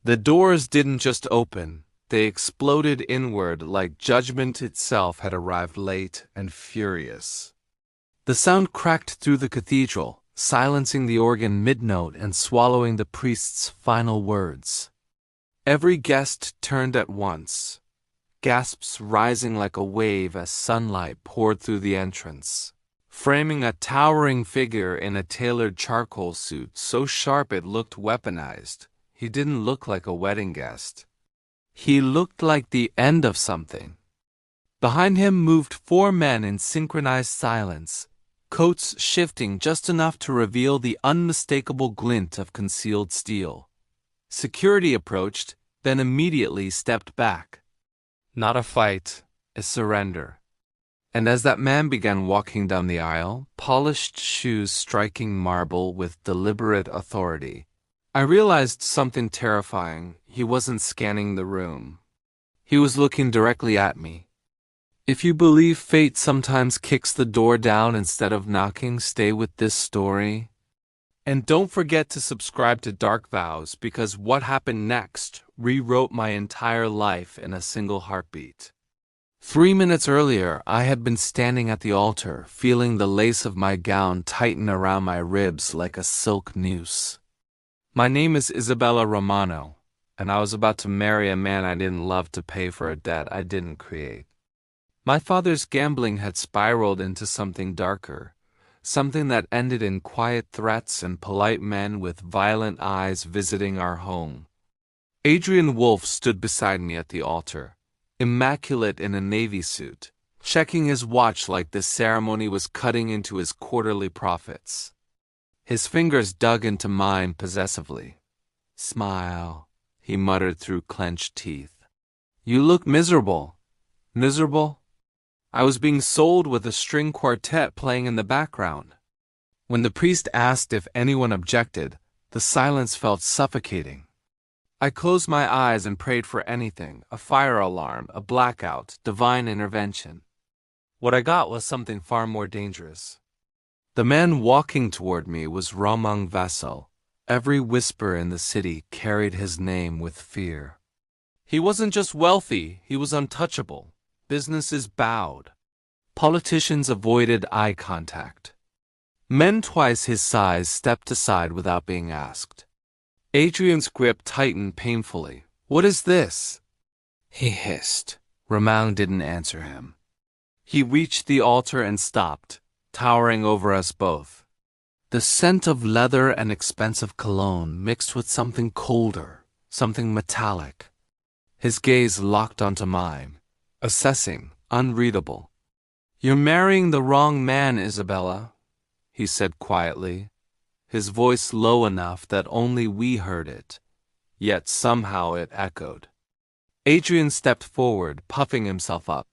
The doors didn't just open, they exploded inward like judgment itself had arrived late and furious. The sound cracked through the cathedral, silencing the organ mid-note and swallowing the priest's final words. Every guest turned at once, gasps rising like a wave as sunlight poured through the entrance, framing a towering figure in a tailored charcoal suit so sharp it looked weaponized. He didn't look like a wedding guest. He looked like the end of something. Behind him moved 4 men in synchronized silence, coats shifting just enough to reveal the unmistakable glint of concealed steel. Security approached, then immediately stepped back. Not a fight, a surrender. And as that man began walking down the aisle, polished shoes striking marble with deliberate authority, I realized something terrifying. He wasn't scanning the room. He was looking directly at me. If you believe fate sometimes kicks the door down instead of knocking, stay with this story. And don't forget to subscribe to Dark Vows, because what happened next rewrote my entire life in a single heartbeat. 3 minutes earlier, I had been standing at the altar, feeling the lace of my gown tighten around my ribs like a silk noose. My name is Isabella Romano, and I was about to marry a man I didn't love to pay for a debt I didn't create. My father's gambling had spiraled into something darker, something that ended in quiet threats and polite men with violent eyes visiting our home. Adrian Wolfe stood beside me at the altar, immaculate in a navy suit, checking his watch like the ceremony was cutting into his quarterly profits. His fingers dug into mine possessively. "Smile," he muttered through clenched teeth. "You look miserable." Miserable? I was being sold with a string quartet playing in the background. When the priest asked if anyone objected, the silence felt suffocating. I closed my eyes and prayed for anything, a fire alarm, a blackout, divine intervention. What I got was something far more dangerous. The man walking toward me was Ramang Vassal. Every whisper in the city carried his name with fear. He wasn't just wealthy, he was untouchable. Businesses bowed. Politicians avoided eye contact. Men twice his size stepped aside without being asked. Adrian's grip tightened painfully. "What is this?" he hissed. Ramang didn't answer him. He reached the altar and stopped, towering over us both. The scent of leather and expensive cologne mixed with something colder, something metallic. His gaze locked onto mine, assessing, unreadable. "You're marrying the wrong man, Isabella," he said quietly, his voice low enough that only we heard it, yet somehow it echoed. Adrian stepped forward, puffing himself up.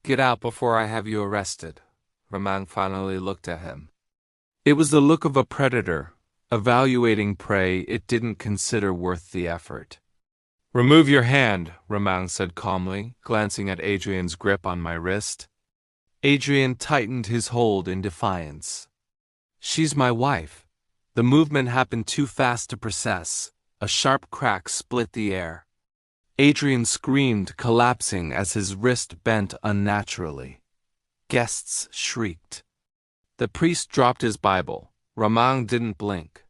"Get out before I have you arrested." Ramang finally looked at him. It was the look of a predator, evaluating prey it didn't consider worth the effort. "Remove your hand," Ramang said calmly, glancing at Adrian's grip on my wrist. Adrian tightened his hold in defiance. "She's my wife." The movement happened too fast to process. A sharp crack split the air. Adrian screamed, collapsing as his wrist bent unnaturally. Guests shrieked. The priest dropped his Bible. Ramang didn't blink.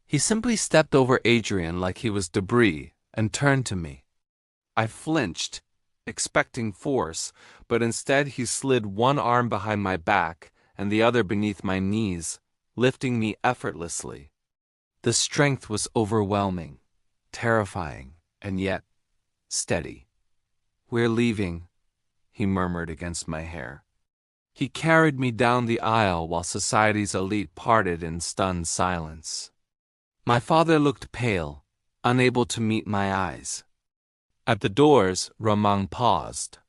He simply stepped over Adrian like he was debris and turned to me. I flinched, expecting force, but instead he slid one arm behind my back and the other beneath my knees, lifting me effortlessly. The strength was overwhelming, terrifying, and yet steady. "We're leaving," he murmured against my hair. He carried me down the aisle while society's elite parted in stunned silence. My father looked pale, unable to meet my eyes. At the doors, Ramang paused.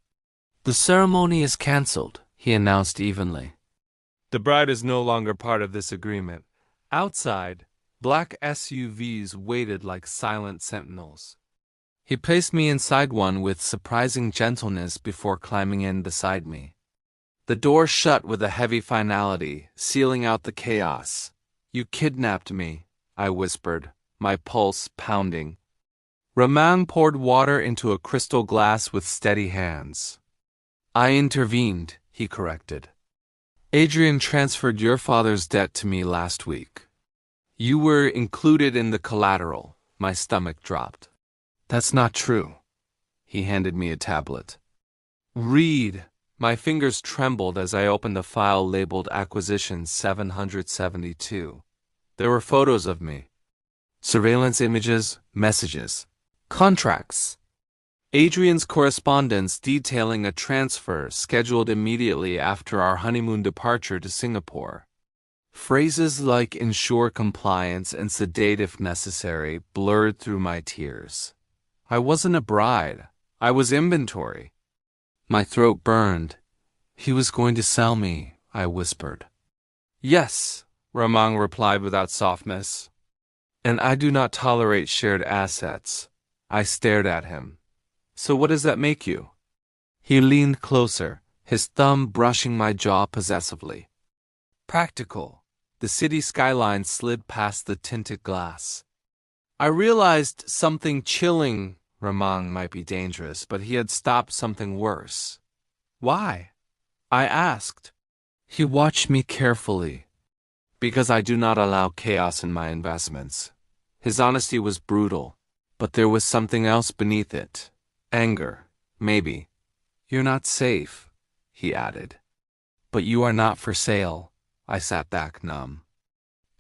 "The ceremony is cancelled," he announced evenly. "The bride is no longer part of this agreement." Outside, black SUVs waited like silent sentinels. He placed me inside one with surprising gentleness before climbing in beside me. The door shut with a heavy finality, sealing out the chaos. "You kidnapped me," I whispered, my pulse pounding. Rahman poured water into a crystal glass with steady hands. I intervened, he corrected. Adrian transferred your father's debt to me last week. You were included in the collateral. My stomach dropped. That's not true. He handed me a tablet. Read. My fingers trembled as I opened the file labeled Acquisition 772. There were photos of me. Surveillance images, messages, contracts. Adrian's correspondence detailing a transfer scheduled immediately after our honeymoon departure to Singapore. Phrases like ensure compliance and sedate if necessary blurred through my tears. I wasn't a bride. I was inventory. My throat burned. He was going to sell me, I whispered. Yes, Rahman replied without softness. And I do not tolerate shared assets. I stared at him. So what does that make you? He leaned closer, his thumb brushing my jaw possessively. Practical. The city skyline slid past the tinted glass. I realized something chilling. Rahman might be dangerous, but he had stopped something worse. Why? I asked. He watched me carefully. Because I do not allow chaos in my investments. His honesty was brutal, but there was something else beneath it. Anger, maybe. You're not safe, he added. But you are not for sale. I sat back numb.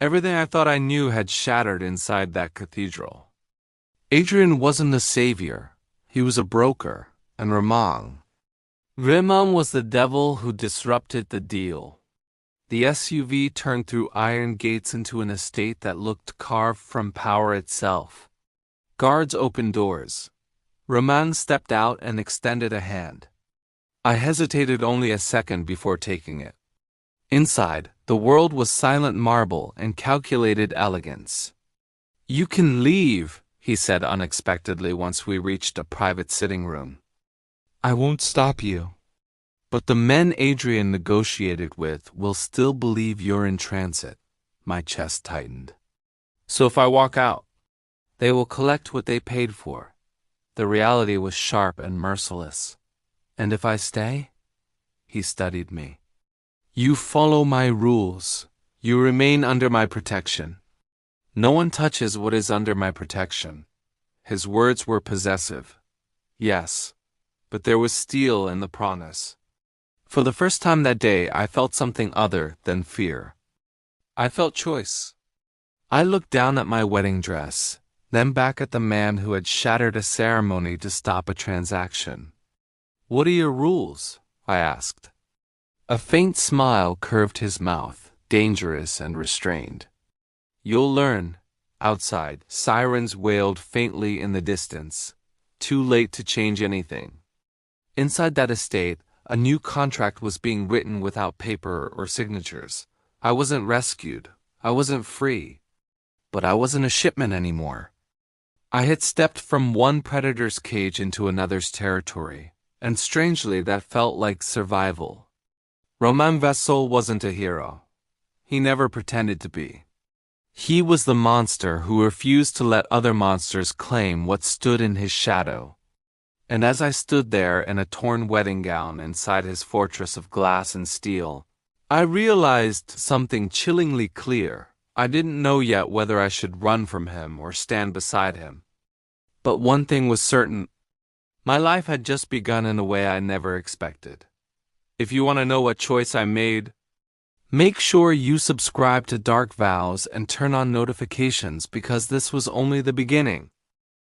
Everything I thought I knew had shattered inside that cathedral. Adrian wasn't a savior. He was a broker, and Rahman was the devil who disrupted the deal. The SUV turned through iron gates into an estate that looked carved from power itself. Guards opened doors. Rahman stepped out and extended a hand. I hesitated only a second before taking it. Inside, the world was silent marble and calculated elegance. You can leave, he said unexpectedly once we reached a private sitting room. I won't stop you. But the men Adrian negotiated with will still believe you're in transit. My chest tightened. So if I walk out, they will collect what they paid for. The reality was sharp and merciless. And if I stay? He studied me. You follow my rules. You remain under my protection. No one touches what is under my protection. His words were possessive. Yes, but there was steel in the promise. For the first time that day, I felt something other than fear. I felt choice. I looked down at my wedding dress, then back at the man who had shattered a ceremony to stop a transaction. What are your rules? I asked. A faint smile curved his mouth, dangerous and restrained. You'll learn. Outside, sirens wailed faintly in the distance. Too late to change anything. Inside that estate, a new contract was being written without paper or signatures. I wasn't rescued. I wasn't free. But I wasn't a shipment anymore. I had stepped from one predator's cage into another's territory, and strangely that felt like survival. Roman Vessel wasn't a hero. He never pretended to be. He was the monster who refused to let other monsters claim what stood in his shadow. And as I stood there in a torn wedding gown inside his fortress of glass and steel, I realized something chillingly clear. I didn't know yet whether I should run from him or stand beside him. But one thing was certain. My life had just begun in a way I never expected. If you want to know what choice I made, make sure you subscribe to Dark Vows and turn on notifications because this was only the beginning.